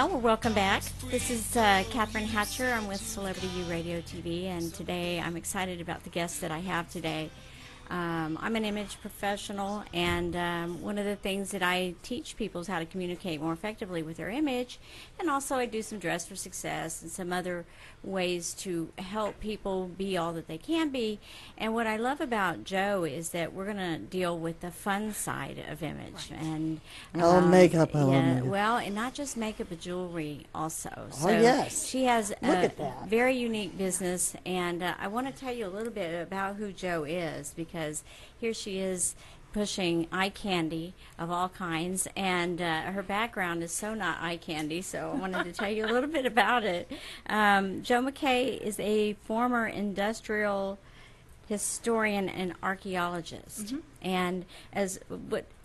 Well, welcome back. This is Cathrine Hatcher. I'm with Celebrity U Radio TV, and today I'm excited about the guest that I have today. I'm an image professional, and one of the things that I teach people is how to communicate more effectively with their image, and also I do some Dress for Success and some other ways to help people be all that they can be. And what I love about Joe is that we're going to deal with the fun side of image. Right. And makeup. I love yeah, makeup. well, and not just makeup, but jewelry also. Oh, yes. She has Look a at that. very unique business, and I want to tell you a little bit about who Joe is, because here she is pushing eye candy of all kinds, and her background is so not eye candy, so I wanted to tell you a little bit about it. Joe McKay is a former industrial historian and archaeologist, and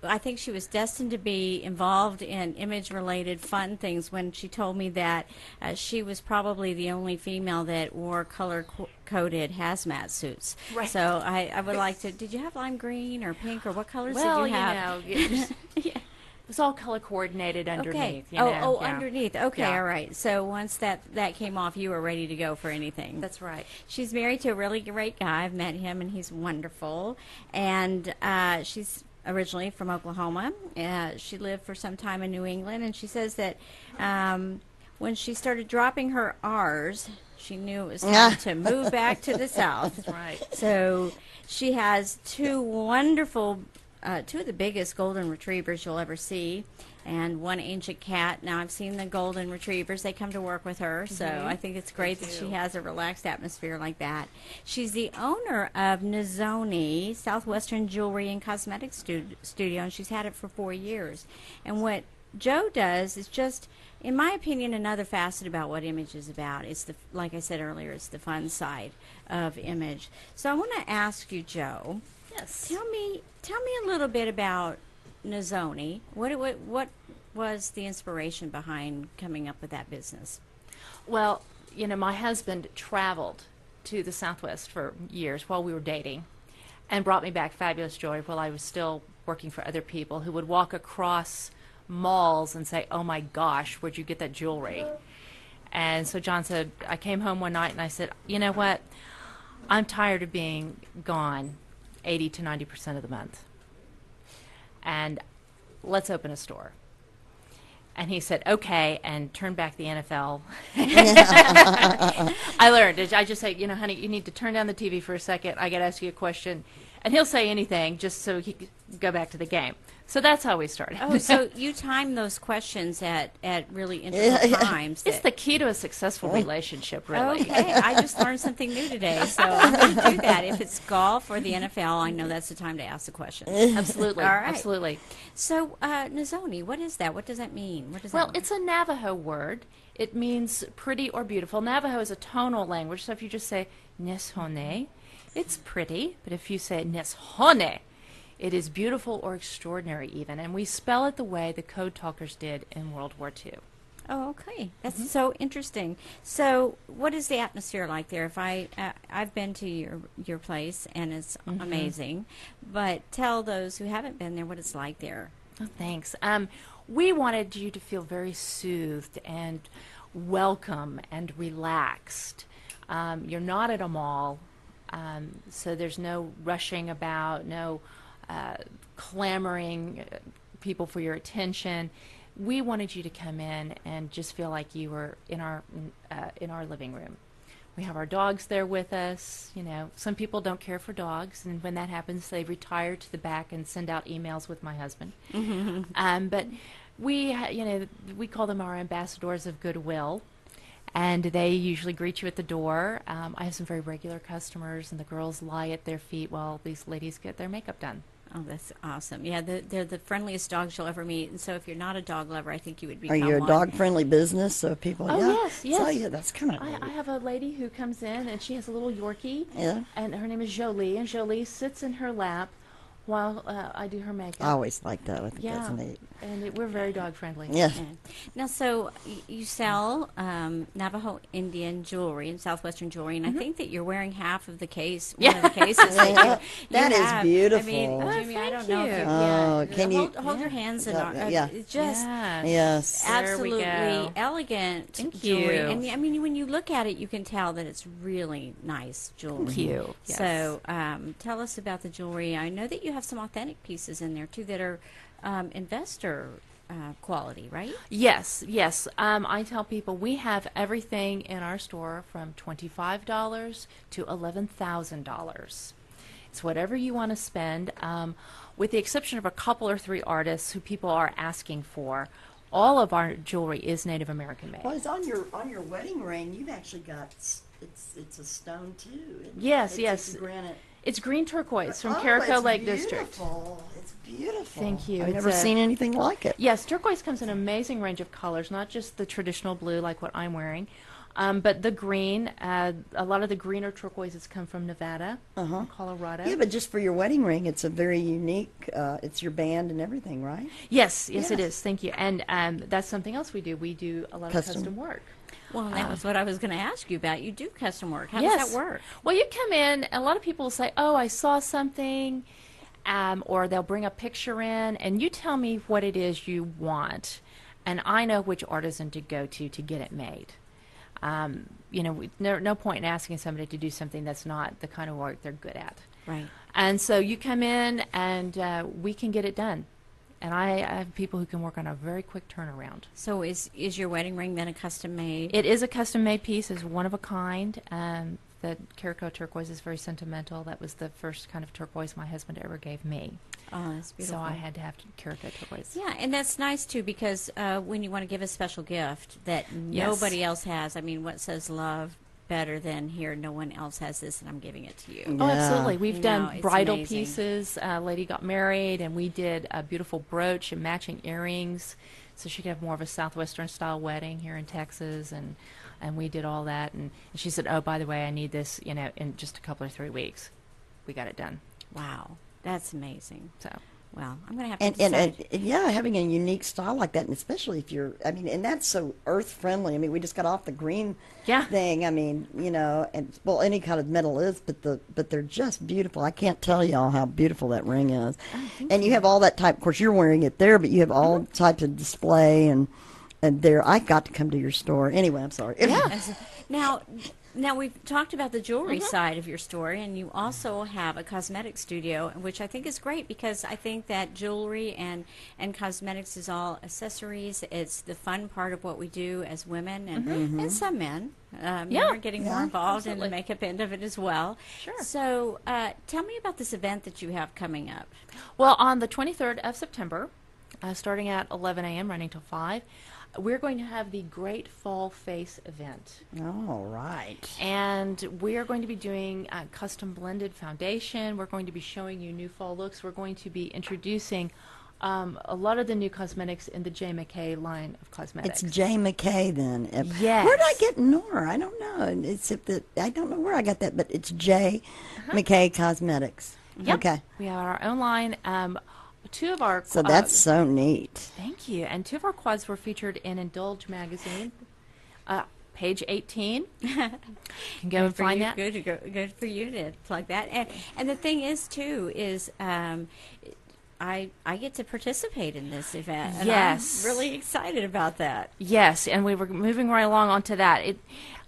I think she was destined to be involved in image-related fun things when she told me that she was probably the only female that wore color-coded hazmat suits. Right. So I would like to. Did you have lime green or pink, or what colors Well, did you have? it was all color coordinated underneath. Okay. You know? Yeah. Underneath. Okay, Yeah. all right. So once that came off, you were ready to go for anything. That's right. She's married to a really great guy. I've met him, and he's wonderful. And she's originally from Oklahoma. She lived for some time in New England, and she says that when she started dropping her R's, she knew it was time to move back to the South. That's right. So she has two wonderful, two of the biggest golden retrievers you'll ever see, and one ancient cat. Now, I've seen the golden retrievers. They come to work with her, so I think it's great that she has a relaxed atmosphere like that. She's the owner of Nezhoni, Southwestern Jewelry and Cosmetic Studio, and she's had it for 4 years. And what Joe does is just, in my opinion, another facet about what image is about. It's the, like I said earlier, it's the fun side of image. So I want to ask you, Joe. Yes. Tell me a little bit about Nezhoni. What was the inspiration behind coming up with that business? Well, you know, my husband traveled to the Southwest for years while we were dating and brought me back fabulous jewelry while I was still working for other people who would walk across malls and say, "Oh my gosh, where'd you get that jewelry?" And so John said, I came home one night and I said, "You know what? I'm tired of being gone 80 to 90% of the month. And let's open a store." And he said, "Okay," and turned back the NFL. I learned. I just say, "You know, honey, you need to turn down the TV for a second. I got to ask you a question." And he'll say anything just so he could go back to the game. So that's how we started. Oh, so you time those questions at really interesting times. It's the key to a successful relationship, really. Okay, I just learned something new today, so I'm going to do that. If it's golf or the NFL, I know that's the time to ask the question. Absolutely. All right. Absolutely. So, Nezhoni, what is that? What does that mean? What does that mean? It's a Navajo word. It means pretty or beautiful. Navajo is a tonal language, so if you just say Nezhoni, it's pretty. But if you say Nezhoni, it is beautiful or extraordinary even. And we spell it the way the code talkers did in World War II. Oh, okay. That's so interesting. So, what is the atmosphere like there? If I've been to your place, and it's amazing. But tell those who haven't been there what it's like there. Oh, thanks. We wanted you to feel very soothed and welcome and relaxed. You're not at a mall, so there's no rushing about, no clamoring people for your attention. We wanted you to come in and just feel like you were in our living room. We have our dogs there with us. You know, some people don't care for dogs, and when that happens, they retire to the back and send out emails with my husband. But we call them our ambassadors of goodwill, and they usually greet you at the door. I have some very regular customers, and the girls lie at their feet while these ladies get their makeup done. Oh, that's awesome. Yeah, they're the friendliest dogs you'll ever meet. And so if you're not a dog lover, I think you would become Are you a one. dog-friendly business? So people, Yes. So, yeah, that's kind of. I have a lady who comes in, and she has a little Yorkie, Yeah. and her name is Jolie, and Jolie sits in her lap while I do her makeup. I always like that. I think that's neat. And we're very dog friendly. Yeah. Now, so you sell Navajo Indian jewelry and Southwestern jewelry, and I think that you're wearing half of the case. One of the cases that That is have. beautiful. I mean, Jimmy, I don't know if you. Oh, Yeah, can you hold your hands in our. Yeah. It's just Yes. absolutely There we go. elegant Thank jewelry, you. and I mean, when you look at it, you can tell that it's really nice jewelry. Thank you. Yes. So, tell us about the jewelry. I know that you have some authentic pieces in there too that are investor quality, right? Yes, yes. I tell people we have everything in our store from $25 to $11,000. It's whatever you want to spend, with the exception of a couple or three artists who people are asking for. All of our jewelry is Native American made. Well, it's on your wedding ring. You've actually got it's a stone too. Yes, it's yes. It's granite. It's green turquoise from Oh, Caraco it's Lake beautiful. District. It's beautiful. Thank you. I've It's never seen anything like it. Yes, turquoise comes in an amazing range of colors, not just the traditional blue like what I'm wearing, but the green. A lot of the greener turquoises come from Nevada, and Colorado. Yeah, but just for your wedding ring, it's a very unique. It's your band and everything, right? Yes, it Yes. is. Thank you. And that's something else we do. We do a lot of custom work. Well, that was what I was going to ask you about. You do custom work. How Yes. does that work? Well, you come in, a lot of people will say, oh, I saw something, or they'll bring a picture in, and you tell me what it is you want, and I know which artisan to go to get it made. No point in asking somebody to do something that's not the kind of work they're good at. Right. And so you come in, and we can get it done. And I have people who can work on a very quick turnaround. So is your wedding ring then a custom made? It is a custom-made piece. It's one of a kind. The Caraco turquoise is very sentimental. That was the first kind of turquoise my husband ever gave me. Oh, that's beautiful. So I had to have Caraco turquoise. Yeah, and that's nice too because when you want to give a special gift that nobody else has, I mean, what says love better than here? No one else has this, and I'm giving it to you. Oh, absolutely. We've done it's bridal amazing. pieces. A lady got married, and we did a beautiful brooch and matching earrings, so she could have more of a Southwestern style wedding here in Texas, and we did all that. And she said, "Oh, by the way, I need this, in just a couple or 3 weeks." We got it done. Wow, that's amazing. So. Well, I'm going to have to And decide. yeah, having a unique style like that, and especially if you're, I mean, and that's so earth friendly. I mean, we just got off the green thing. I mean, and well, any kind of metal is, but they're just beautiful. I can't tell y'all how beautiful that ring is. And you have all that type. Of course, you're wearing it there, but you have all types of display and there. I got to come to your store anyway. I'm sorry. Yeah. Now we've talked about the jewelry side of your store, and you also have a cosmetic studio, which I think is great because I think that jewelry and cosmetics is all accessories. It's the fun part of what we do as women and some men. Are getting more involved in the makeup end of it as well. Sure. So tell me about this event that you have coming up. Well, on the 23rd of September, starting at 11 a.m., running till 5, we're going to have the Great Fall Face event. All right. And we are going to be doing custom blended foundation. We're going to be showing you new fall looks. We're going to be introducing a lot of the new cosmetics in the J. McKay line of cosmetics. It's J. McKay then. Yes. Where did I get Nora? I don't know. Except that I don't know where I got that, but it's J. McKay Cosmetics. Yep. Okay. We have our own line. Two of our So that's so neat. Thank you. And 2 of our quads were featured in Indulge magazine, page 18. You can go and find that. Good for you to plug that. And the thing is too is I get to participate in this event. And Yes. I'm really excited about that. Yes, and we were moving right along onto that.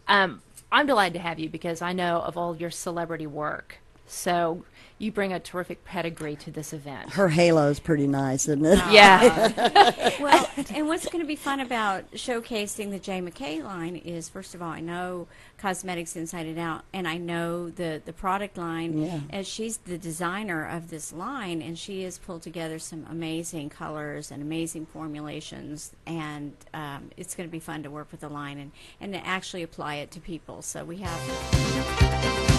I'm delighted to have you because I know of all your celebrity work. So you bring a terrific pedigree to this event. Her halo's pretty nice, isn't it? Yeah. Well, and what's going to be fun about showcasing the J. McKay line is, first of all, I know cosmetics inside and out, and I know the product line, as she's the designer of this line, and she has pulled together some amazing colors and amazing formulations, and it's going to be fun to work with the line and to actually apply it to people. So we have